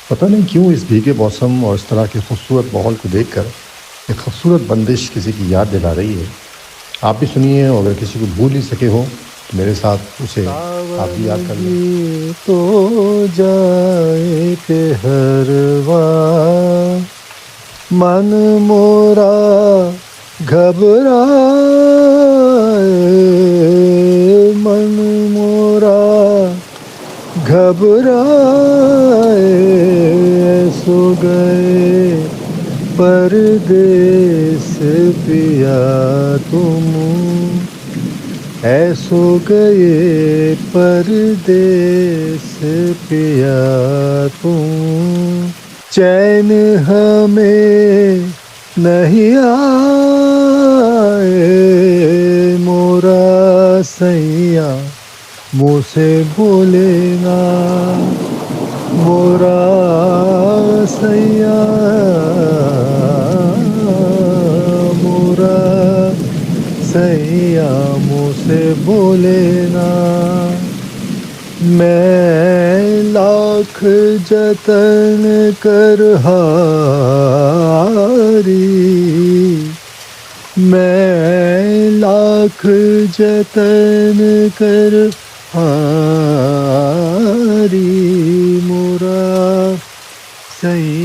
पता नहीं क्यों इस भीगे मौसम और इस तरह के खूबसूरत माहौल को देखकर एक खूबसूरत बंदिश किसी की याद दिला रही है। आप भी सुनिए और अगर किसी को भूल ही सके हो तो मेरे साथ उसे आप भी सावन याद कर लें। गीतो जाए पेहरवा, मन मोरा घबराए, मन मोरा घबराए, सो गए परदेस पिया तुम, ऐसो गए परदेस पिया तुम, चैन हमें नहीं आए, मोरा सैया मुँह से बोलेगा, मोरा सैया मोरा सैया मुँह से बोलेगा। मैं लाख जतन कर हारी, मैं लाख जतन कर हारी, मोरा सैया